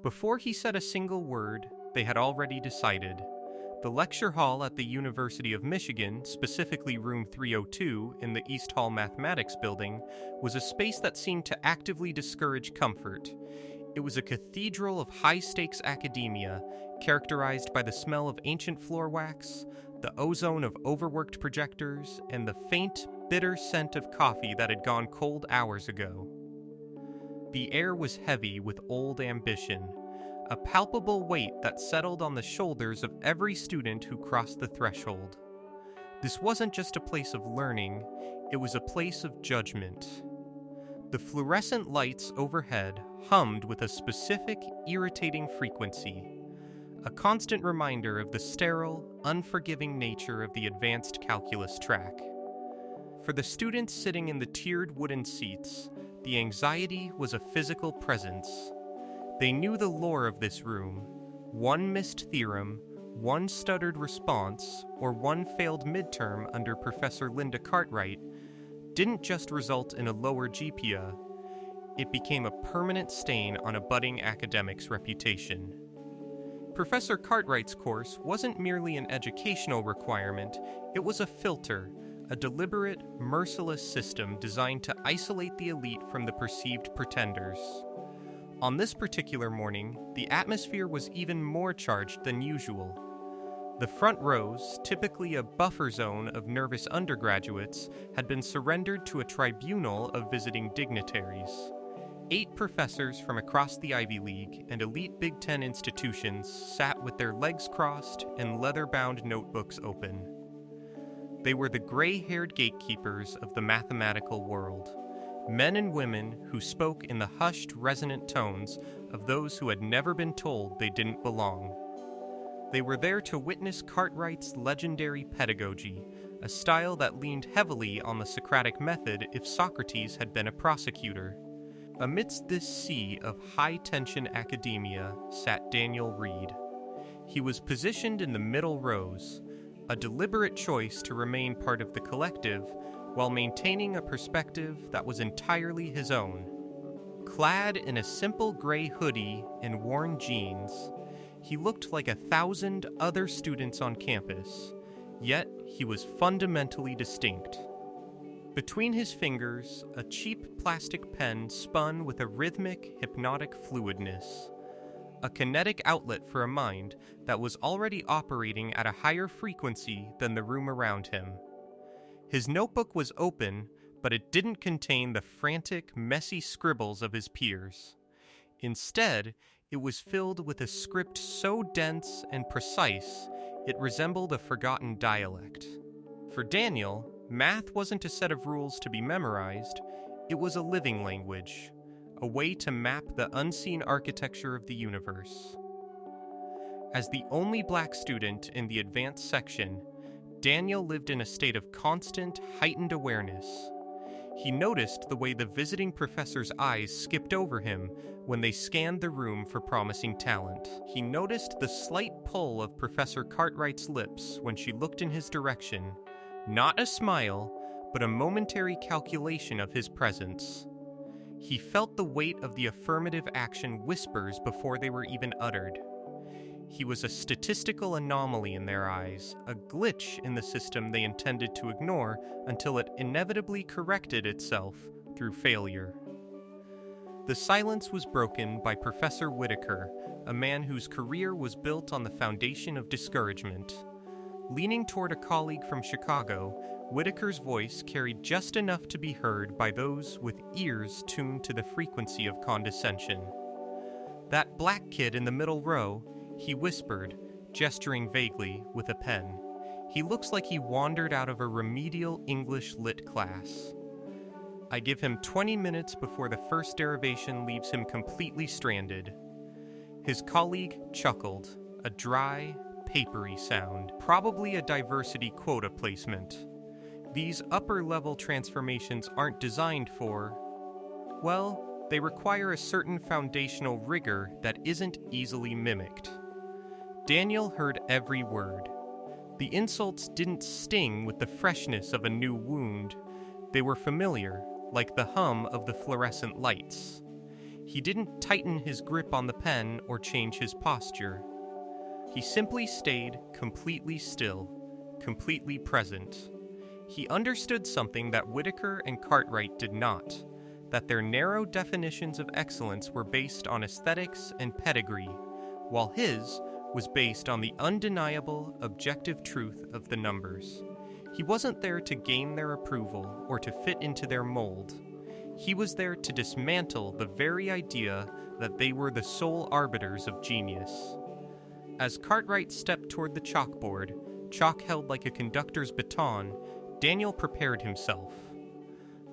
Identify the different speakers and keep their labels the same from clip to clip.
Speaker 1: Before he said a single word, they had already decided. The lecture hall at the University of Michigan, specifically room 302 in the East Hall Mathematics building, was a space that seemed to actively discourage comfort. It was a cathedral of high-stakes academia, characterized by the smell of ancient floor wax, the ozone of overworked projectors, and the faint, bitter scent of coffee that had gone cold hours ago. The air was heavy with old ambition, a palpable weight that settled on the shoulders of every student who crossed the threshold. This wasn't just a place of learning, it was a place of judgment. The fluorescent lights overhead hummed with a specific, irritating frequency, a constant reminder of the sterile, unforgiving nature of the advanced calculus track. For the students sitting in the tiered wooden seats, the anxiety was a physical presence. They knew the lore of this room. One missed theorem, one stuttered response, or one failed midterm under Professor Linda Cartwright didn't just result in a lower GPA, it became a permanent stain on a budding academic's reputation. Professor Cartwright's course wasn't merely an educational requirement, it was a filter, a deliberate, merciless system designed to isolate the elite from the perceived pretenders. On this particular morning, the atmosphere was even more charged than usual. The front rows, typically a buffer zone of nervous undergraduates, had been surrendered to a tribunal of visiting dignitaries. 8 professors from across the Ivy League and elite Big Ten institutions sat with their legs crossed and leather-bound notebooks open. They were the gray-haired gatekeepers of the mathematical world, men and women who spoke in the hushed, resonant tones of those who had never been told they didn't belong. They were there to witness Cartwright's legendary pedagogy, a style that leaned heavily on the Socratic method if Socrates had been a prosecutor. Amidst this sea of high-tension academia sat Daniel Reed. He was positioned in the middle rows, a deliberate choice to remain part of the collective while maintaining a perspective that was entirely his own. Clad in a simple gray hoodie and worn jeans, he looked like 1,000 other students on campus, yet he was fundamentally distinct. Between his fingers, a cheap plastic pen spun with a rhythmic, hypnotic fluidness, a kinetic outlet for a mind that was already operating at a higher frequency than the room around him. His notebook was open, but it didn't contain the frantic, messy scribbles of his peers. Instead, it was filled with a script so dense and precise, it resembled a forgotten dialect. For Daniel, math wasn't a set of rules to be memorized, it was a living language, a way to map the unseen architecture of the universe. As the only black student in the advanced section, Daniel lived in a state of constant, heightened awareness. He noticed the way the visiting professor's eyes skipped over him when they scanned the room for promising talent. He noticed the slight pull of Professor Cartwright's lips when she looked in his direction, not a smile, but a momentary calculation of his presence. He felt the weight of the affirmative action whispers before they were even uttered. He was a statistical anomaly in their eyes, a glitch in the system they intended to ignore until it inevitably corrected itself through failure. The silence was broken by Professor Whitaker, a man whose career was built on the foundation of discouragement. Leaning toward a colleague from Chicago, Whitaker's voice carried just enough to be heard by those with ears tuned to the frequency of condescension. "That black kid in the middle row," he whispered, gesturing vaguely with a pen. "He looks like he wandered out of a remedial English lit class. I give him 20 minutes before the first derivation leaves him completely stranded." His colleague chuckled, a dry, papery sound, probably a diversity quota placement. These upper-level transformations aren't designed for, well, they require a certain foundational rigor that isn't easily mimicked. Daniel heard every word. The insults didn't sting with the freshness of a new wound. They were familiar, like the hum of the fluorescent lights. He didn't tighten his grip on the pen or change his posture. He simply stayed completely still, completely present. He understood something that Whitaker and Cartwright did not, that their narrow definitions of excellence were based on aesthetics and pedigree, while his was based on the undeniable, objective truth of the numbers. He wasn't there to gain their approval or to fit into their mold. He was there to dismantle the very idea that they were the sole arbiters of genius. As Cartwright stepped toward the chalkboard, chalk held like a conductor's baton, Daniel prepared himself.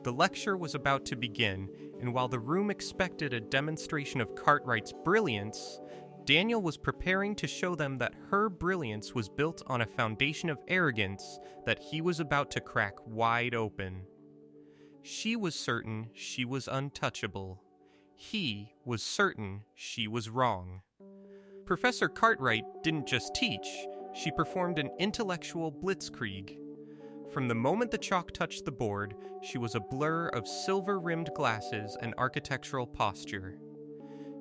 Speaker 1: The lecture was about to begin, and while the room expected a demonstration of Cartwright's brilliance, Daniel was preparing to show them that her brilliance was built on a foundation of arrogance that he was about to crack wide open. She was certain she was untouchable. He was certain she was wrong. Professor Cartwright didn't just teach, she performed an intellectual blitzkrieg. From the moment the chalk touched the board, she was a blur of silver-rimmed glasses and architectural posture.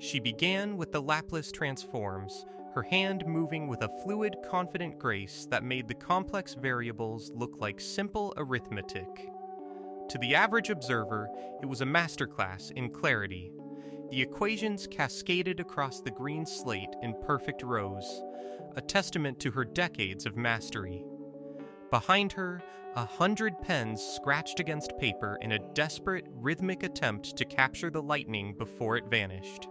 Speaker 1: She began with the Laplace transforms, her hand moving with a fluid, confident grace that made the complex variables look like simple arithmetic. To the average observer, it was a masterclass in clarity. The equations cascaded across the green slate in perfect rows, a testament to her decades of mastery. Behind her, 100 pens scratched against paper in a desperate, rhythmic attempt to capture the lightning before it vanished.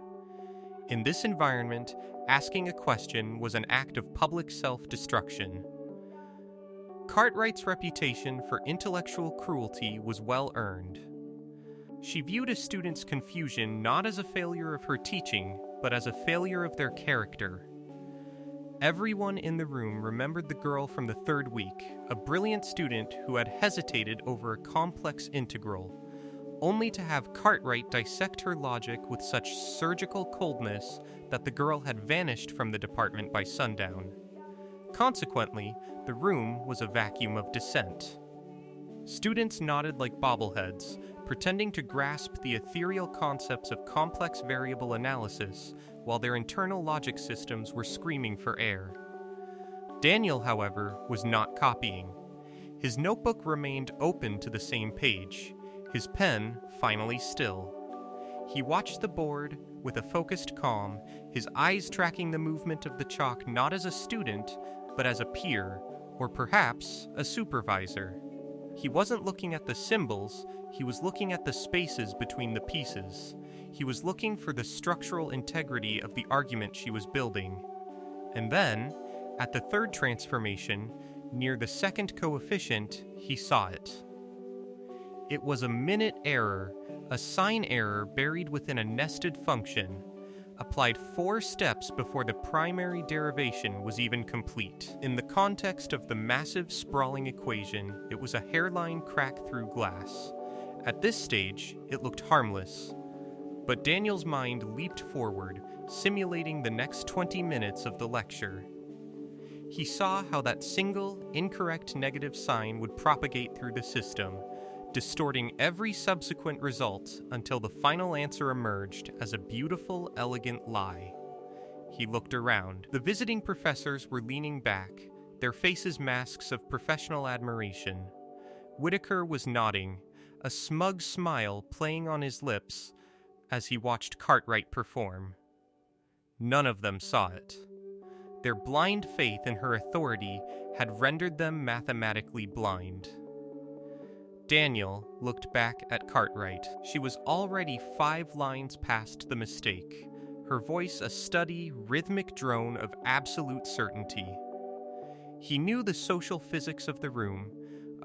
Speaker 1: In this environment, asking a question was an act of public self-destruction. Cartwright's reputation for intellectual cruelty was well earned. She viewed a student's confusion not as a failure of her teaching, but as a failure of their character. Everyone in the room remembered the girl from the third week, a brilliant student who had hesitated over a complex integral, only to have Cartwright dissect her logic with such surgical coldness that the girl had vanished from the department by sundown. Consequently, the room was a vacuum of dissent. Students nodded like bobbleheads, pretending to grasp the ethereal concepts of complex variable analysis, while their internal logic systems were screaming for air. Daniel, however, was not copying. His notebook remained open to the same page, his pen finally still. He watched the board with a focused calm, his eyes tracking the movement of the chalk not as a student, but as a peer, or perhaps a supervisor. He wasn't looking at the symbols, he was looking at the spaces between the pieces. He was looking for the structural integrity of the argument she was building. And then, at the third transformation, near the second coefficient, he saw it. It was a minute error, a sign error buried within a nested function, applied 4 steps before the primary derivation was even complete. In the context of the massive, sprawling equation, it was a hairline crack through glass. At this stage, it looked harmless. But Daniel's mind leaped forward, simulating the next 20 minutes of the lecture. He saw how that single, incorrect negative sign would propagate through the system, distorting every subsequent result until the final answer emerged as a beautiful, elegant lie. He looked around. The visiting professors were leaning back, their faces masks of professional admiration. Whitaker was nodding, a smug smile playing on his lips as he watched Cartwright perform. None of them saw it. Their blind faith in her authority had rendered them mathematically blind. Daniel looked back at Cartwright. She was already 5 lines past the mistake, her voice a steady, rhythmic drone of absolute certainty. He knew the social physics of the room.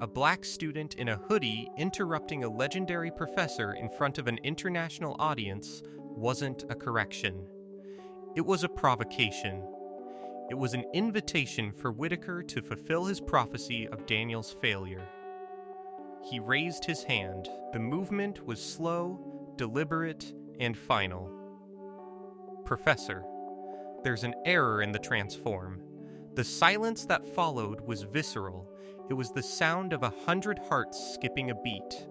Speaker 1: A black student in a hoodie interrupting a legendary professor in front of an international audience wasn't a correction. It was a provocation. It was an invitation for Whitaker to fulfill his prophecy of Daniel's failure. He raised his hand. The movement was slow, deliberate, and final. Professor, there's an error in the transform. The silence that followed was visceral. It was the sound of 100 hearts skipping a beat.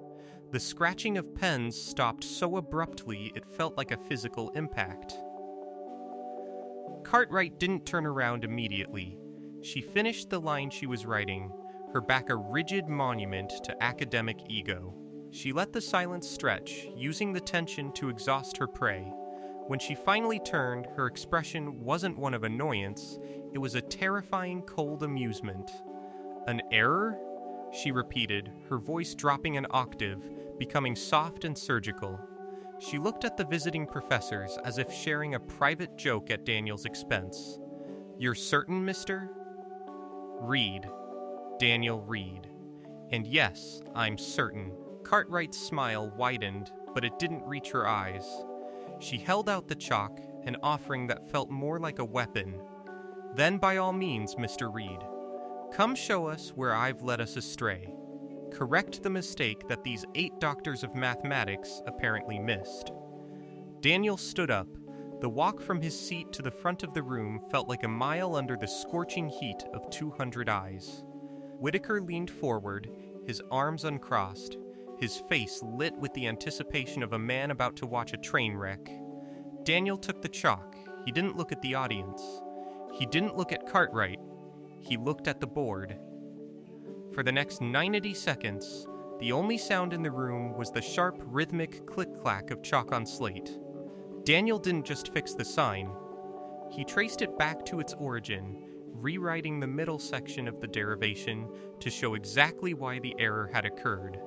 Speaker 1: The scratching of pens stopped so abruptly it felt like a physical impact. Cartwright didn't turn around immediately. She finished the line she was writing, her back a rigid monument to academic ego. She let the silence stretch, using the tension to exhaust her prey. When she finally turned, her expression wasn't one of annoyance, it was a terrifying cold amusement. "An error?" she repeated, her voice dropping an octave, becoming soft and surgical. She looked at the visiting professors as if sharing a private joke at Daniel's expense. "You're certain, mister?" "Reed. Daniel Reed. And yes, I'm certain." Cartwright's smile widened, but it didn't reach her eyes. She held out the chalk, an offering that felt more like a weapon. "Then by all means, Mr. Reed, come show us where I've led us astray. Correct the mistake that these 8 doctors of mathematics apparently missed." Daniel stood up. The walk from his seat to the front of the room felt like a mile under the scorching heat of 200 eyes. Whitaker leaned forward, his arms uncrossed, his face lit with the anticipation of a man about to watch a train wreck. Daniel took the chalk. He didn't look at the audience. He didn't look at Cartwright. He looked at the board. For the next 90 seconds, the only sound in the room was the sharp, rhythmic click-clack of chalk on slate. Daniel didn't just fix the sign. He traced it back to its origin, rewriting the middle section of the derivation to show exactly why the error had occurred.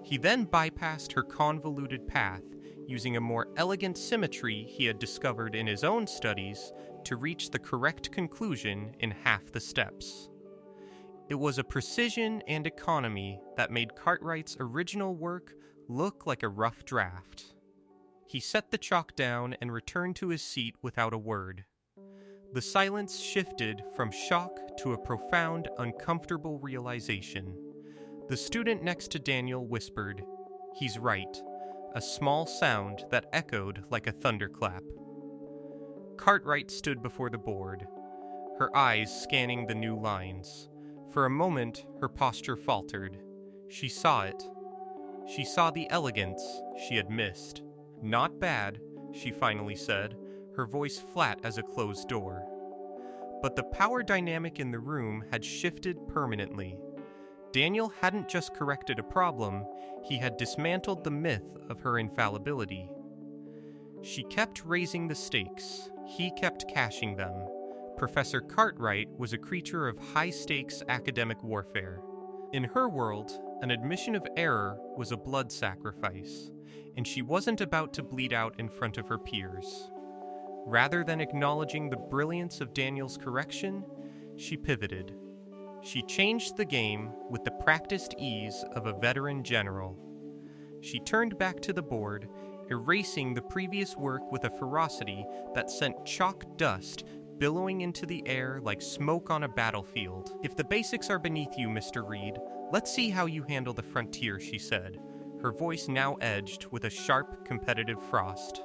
Speaker 1: He then bypassed her convoluted path, using a more elegant symmetry he had discovered in his own studies to reach the correct conclusion in half the steps. It was a precision and economy that made Cartwright's original work look like a rough draft. He set the chalk down and returned to his seat without a word. The silence shifted from shock to a profound, uncomfortable realization. The student next to Daniel whispered, "He's right," a small sound that echoed like a thunderclap. Cartwright stood before the board, her eyes scanning the new lines. For a moment, her posture faltered. She saw it. She saw the elegance she had missed. "Not bad," she finally said, her voice flat as a closed door. But the power dynamic in the room had shifted permanently. Daniel hadn't just corrected a problem, he had dismantled the myth of her infallibility. She kept raising the stakes, he kept cashing them. Professor Cartwright was a creature of high-stakes academic warfare. In her world, an admission of error was a blood sacrifice, and she wasn't about to bleed out in front of her peers. Rather than acknowledging the brilliance of Daniel's correction, she pivoted. She changed the game with the practiced ease of a veteran general. She turned back to the board, erasing the previous work with a ferocity that sent chalk dust billowing into the air like smoke on a battlefield. "If the basics are beneath you, Mr. Reed, let's see how you handle the frontier," she said, her voice now edged with a sharp, competitive frost.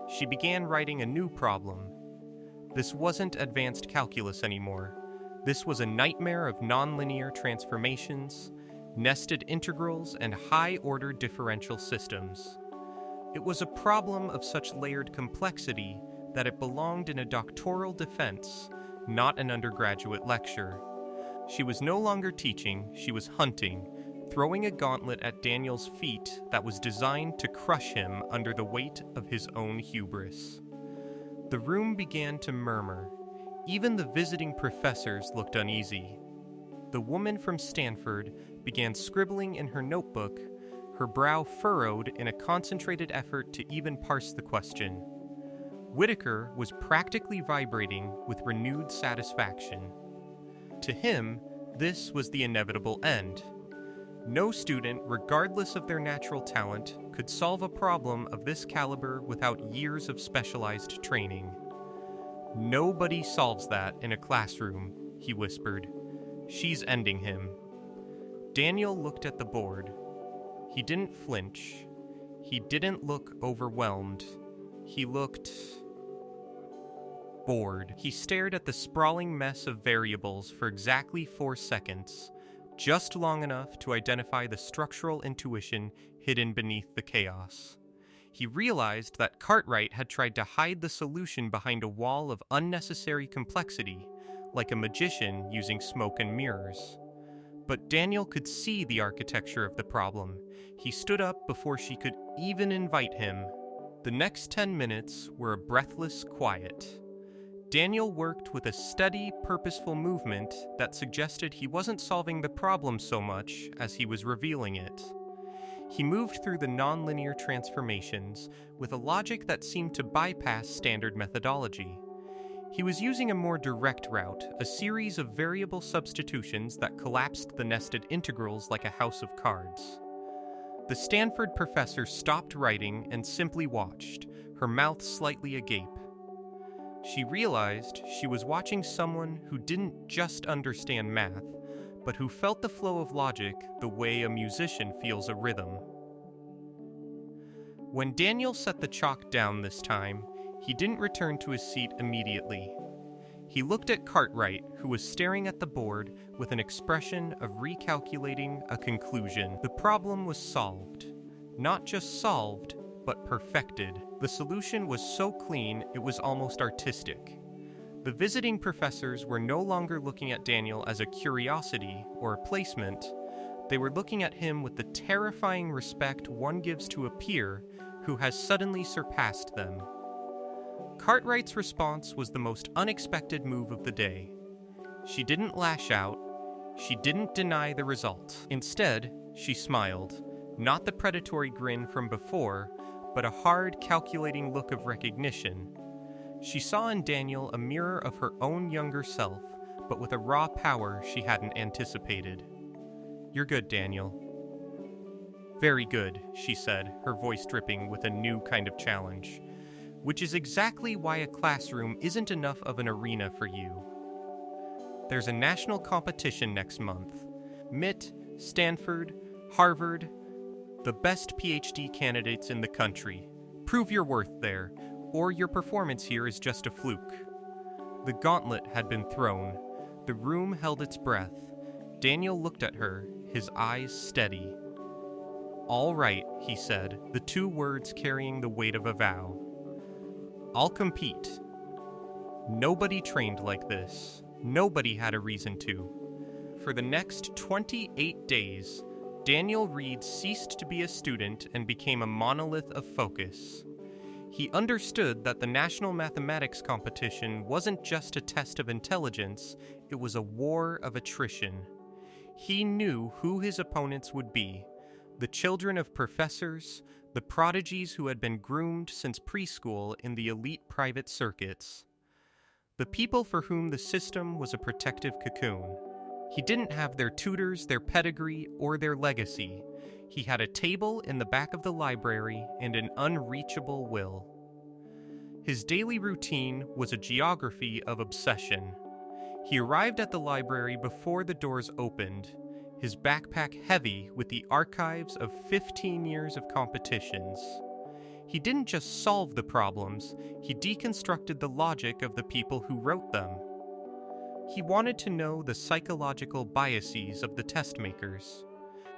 Speaker 1: She began writing a new problem. This wasn't advanced calculus anymore. This was a nightmare of nonlinear transformations, nested integrals, and high-order differential systems. It was a problem of such layered complexity that it belonged in a doctoral defense, not an undergraduate lecture. She was no longer teaching, she was hunting, throwing a gauntlet at Daniel's feet that was designed to crush him under the weight of his own hubris. The room began to murmur. Even the visiting professors looked uneasy. The woman from Stanford began scribbling in her notebook, her brow furrowed in a concentrated effort to even parse the question. Whitaker was practically vibrating with renewed satisfaction. To him, this was the inevitable end. No student, regardless of their natural talent, could solve a problem of this caliber without years of specialized training. "Nobody solves that in a classroom," he whispered. "She's ending him." Daniel looked at the board. He didn't flinch. He didn't look overwhelmed. He looked bored. He stared at the sprawling mess of variables for exactly 4 seconds, just long enough to identify the structural intuition hidden beneath the chaos. He realized that Cartwright had tried to hide the solution behind a wall of unnecessary complexity, like a magician using smoke and mirrors. But Daniel could see the architecture of the problem. He stood up before she could even invite him. The next 10 minutes were a breathless quiet. Daniel worked with a steady, purposeful movement that suggested he wasn't solving the problem so much as he was revealing it. He moved through the nonlinear transformations with a logic that seemed to bypass standard methodology. He was using a more direct route, a series of variable substitutions that collapsed the nested integrals like a house of cards. The Stanford professor stopped writing and simply watched, her mouth slightly agape. She realized she was watching someone who didn't just understand math, but who felt the flow of logic the way a musician feels a rhythm. When Daniel set the chalk down this time, he didn't return to his seat immediately. He looked at Cartwright, who was staring at the board with an expression of recalculating a conclusion. The problem was solved. Not just solved, but perfected. The solution was so clean it was almost artistic. The visiting professors were no longer looking at Daniel as a curiosity or a placement. They were looking at him with the terrifying respect one gives to a peer who has suddenly surpassed them. Cartwright's response was the most unexpected move of the day. She didn't lash out. She didn't deny the result. Instead, she smiled, not the predatory grin from before, but a hard, calculating look of recognition. She saw in Daniel a mirror of her own younger self, but with a raw power she hadn't anticipated. "You're good, Daniel." "Very good," she said, her voice dripping with a new kind of challenge. "Which is exactly why a classroom isn't enough of an arena for you. There's a national competition next month. MIT, Stanford, Harvard, the best PhD candidates in the country. Prove your worth there, or your performance here is just a fluke." The gauntlet had been thrown. The room held its breath. Daniel looked at her, his eyes steady. "All right," he said, the two words carrying the weight of a vow. "I'll compete." Nobody trained like this. Nobody had a reason to. For the next 28 days, Daniel Reed ceased to be a student and became a monolith of focus. He understood that the National Mathematics Competition wasn't just a test of intelligence, it was a war of attrition. He knew who his opponents would be, the children of professors, the prodigies who had been groomed since preschool in the elite private circuits. The people for whom the system was a protective cocoon. He didn't have their tutors, their pedigree, or their legacy. He had a table in the back of the library and an unreachable will. His daily routine was a geography of obsession. He arrived at the library before the doors opened, his backpack heavy with the archives of 15 years of competitions. He didn't just solve the problems, he deconstructed the logic of the people who wrote them. He wanted to know the psychological biases of the test makers.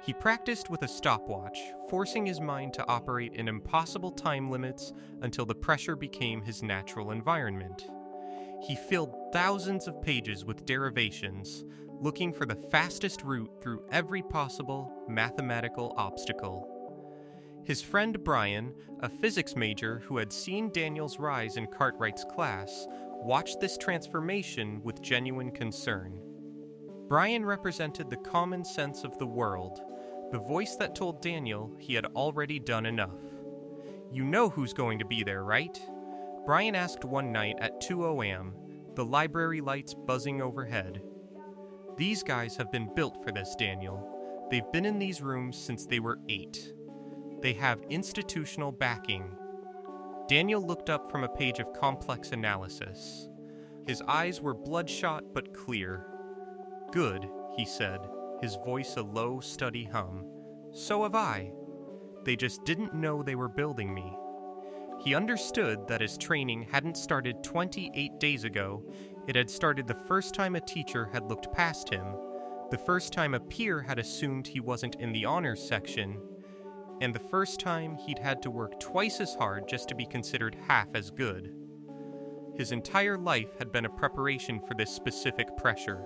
Speaker 1: He practiced with a stopwatch, forcing his mind to operate in impossible time limits until the pressure became his natural environment. He filled thousands of pages with derivations, looking for the fastest route through every possible mathematical obstacle. His friend Brian, a physics major who had seen Daniel's rise in Cartwright's class, watched this transformation with genuine concern. Brian represented the common sense of the world, the voice that told Daniel he had already done enough. "You know who's going to be there, right?" Brian asked one night at 2 a.m., the library lights buzzing overhead. "These guys have been built for this, Daniel. They've been in these rooms since they were 8. They have institutional backing." Daniel looked up from a page of complex analysis. His eyes were bloodshot but clear. "Good," he said, his voice a low, steady hum. "So have I. They just didn't know they were building me." He understood that his training hadn't started 28 days ago. It had started the first time a teacher had looked past him, the first time a peer had assumed he wasn't in the honors section, and the first time he'd had to work twice as hard just to be considered half as good. His entire life had been a preparation for this specific pressure.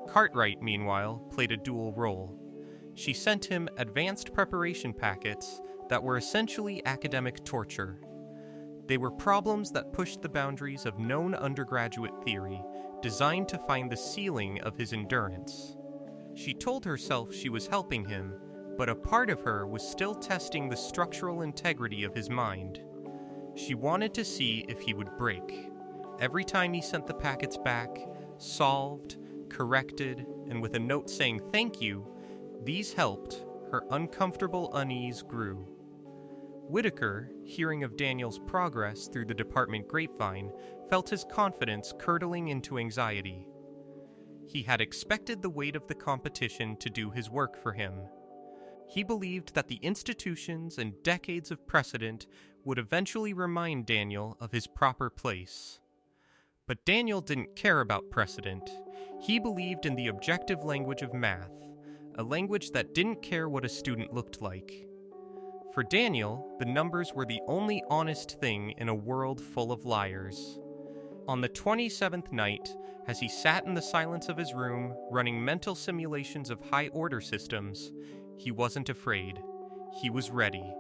Speaker 1: Cartwright, meanwhile, played a dual role. She sent him advanced preparation packets that were essentially academic torture. They were problems that pushed the boundaries of known undergraduate theory, designed to find the ceiling of his endurance. She told herself she was helping him, but a part of her was still testing the structural integrity of his mind. She wanted to see if he would break. Every time he sent the packets back, solved, corrected, and with a note saying thank you, these helped, her uncomfortable unease grew. Whitaker, hearing of Daniel's progress through the department grapevine, felt his confidence curdling into anxiety. He had expected the weight of the competition to do his work for him. He believed that the institutions and decades of precedent would eventually remind Daniel of his proper place. But Daniel didn't care about precedent. He believed in the objective language of math, a language that didn't care what a student looked like. For Daniel, the numbers were the only honest thing in a world full of liars. On the 27th night, as he sat in the silence of his room, running mental simulations of high-order systems, he wasn't afraid. He was ready.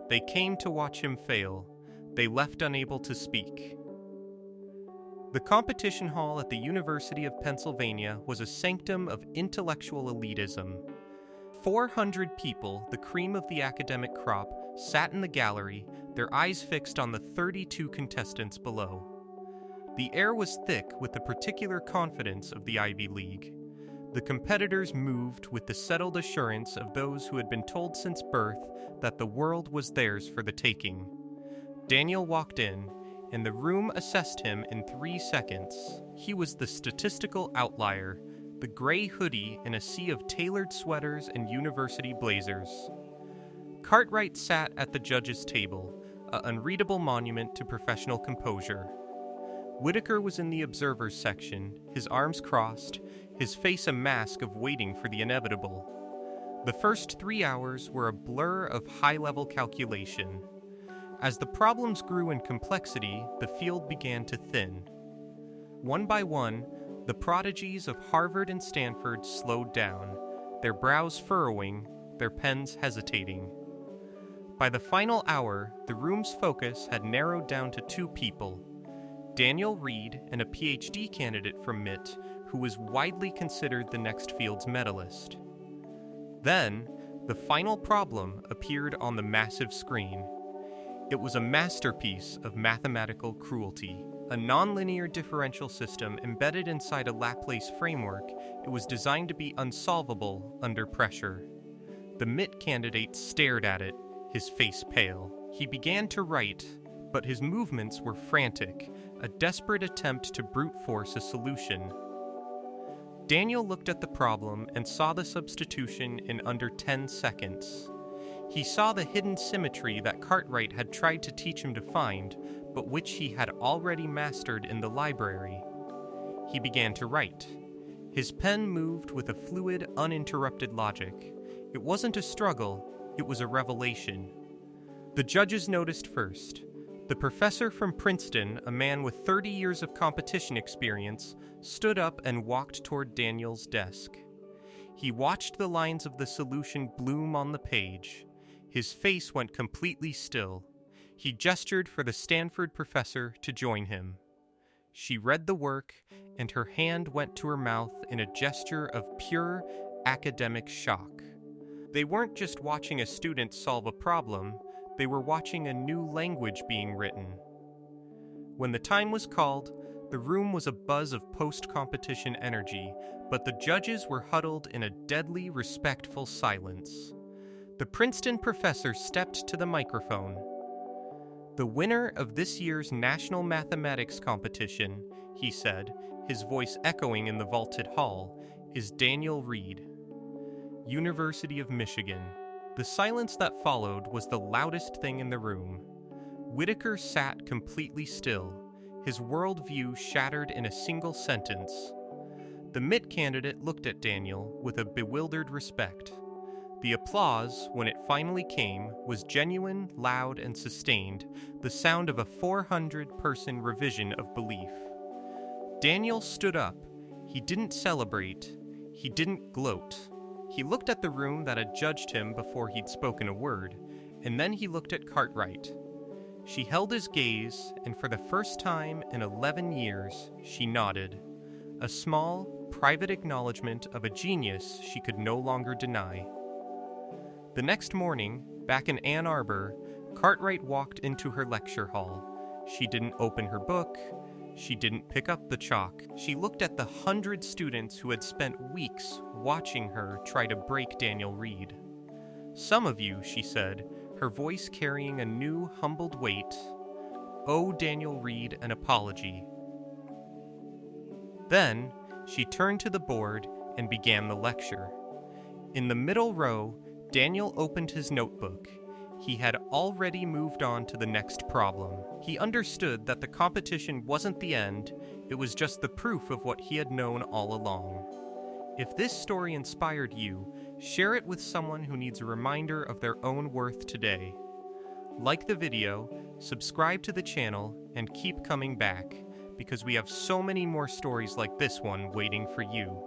Speaker 1: They came to watch him fail. They left unable to speak. The competition hall at the University of Pennsylvania was a sanctum of intellectual elitism. 400 people, the cream of the academic crop, sat in the gallery, their eyes fixed on the 32 contestants below. The air was thick with the particular confidence of the Ivy League. The competitors moved with the settled assurance of those who had been told since birth that the world was theirs for the taking. Daniel walked in, and the room assessed him in 3 seconds. He was the statistical outlier, the gray hoodie in a sea of tailored sweaters and university blazers. Cartwright sat at the judges' table, an unreadable monument to professional composure. Whitaker was in the observers section, his arms crossed, his face a mask of waiting for the inevitable. The first 3 hours were a blur of high-level calculation. As the problems grew in complexity, the field began to thin. One by one, the prodigies of Harvard and Stanford slowed down, their brows furrowing, their pens hesitating. By the final hour, the room's focus had narrowed down to 2 people, Daniel Reed and a PhD candidate from MIT who was widely considered the next field's medalist. Then, the final problem appeared on the massive screen. It was a masterpiece of mathematical cruelty. A nonlinear differential system embedded inside a Laplace framework, it was designed to be unsolvable under pressure. The MIT candidate stared at it, his face pale. He began to write, but his movements were frantic, a desperate attempt to brute force a solution. Daniel looked at the problem and saw the substitution in under 10 seconds. He saw the hidden symmetry that Cartwright had tried to teach him to find, but which he had already mastered in the library. He began to write. His pen moved with a fluid, uninterrupted logic. It wasn't a struggle, it was a revelation. The judges noticed first. The professor from Princeton, a man with 30 years of competition experience, stood up and walked toward Daniel's desk. He watched the lines of the solution bloom on the page. His face went completely still. He gestured for the Stanford professor to join him. She read the work, and her hand went to her mouth in a gesture of pure academic shock. They weren't just watching a student solve a problem, they were watching a new language being written. When the time was called, the room was a buzz of post-competition energy, but the judges were huddled in a deadly, respectful silence. The Princeton professor stepped to the microphone. "The winner of this year's National Mathematics Competition," he said, his voice echoing in the vaulted hall, "is Daniel Reed, University of Michigan." The silence that followed was the loudest thing in the room. Whitaker sat completely still, his worldview shattered in a single sentence. The MIT candidate looked at Daniel with a bewildered respect. The applause, when it finally came, was genuine, loud, and sustained, the sound of a 400-person revision of belief. Daniel stood up. He didn't celebrate. He didn't gloat. He looked at the room that had judged him before he'd spoken a word, and then he looked at Cartwright. She held his gaze, and for the first time in 11 years, she nodded. A small, private acknowledgement of a genius she could no longer deny. The next morning, back in Ann Arbor, Cartwright walked into her lecture hall. She didn't open her book. She didn't pick up the chalk. She looked at the 100 students who had spent weeks watching her try to break Daniel Reed. "Some of you," she said, her voice carrying a new, humbled weight, "owe Daniel Reed an apology." Then, she turned to the board and began the lecture. In the middle row, Daniel opened his notebook. He had already moved on to the next problem. He understood that the competition wasn't the end, it was just the proof of what he had known all along. If this story inspired you, share it with someone who needs a reminder of their own worth today. Like the video, subscribe to the channel, and keep coming back, because we have so many more stories like this one waiting for you.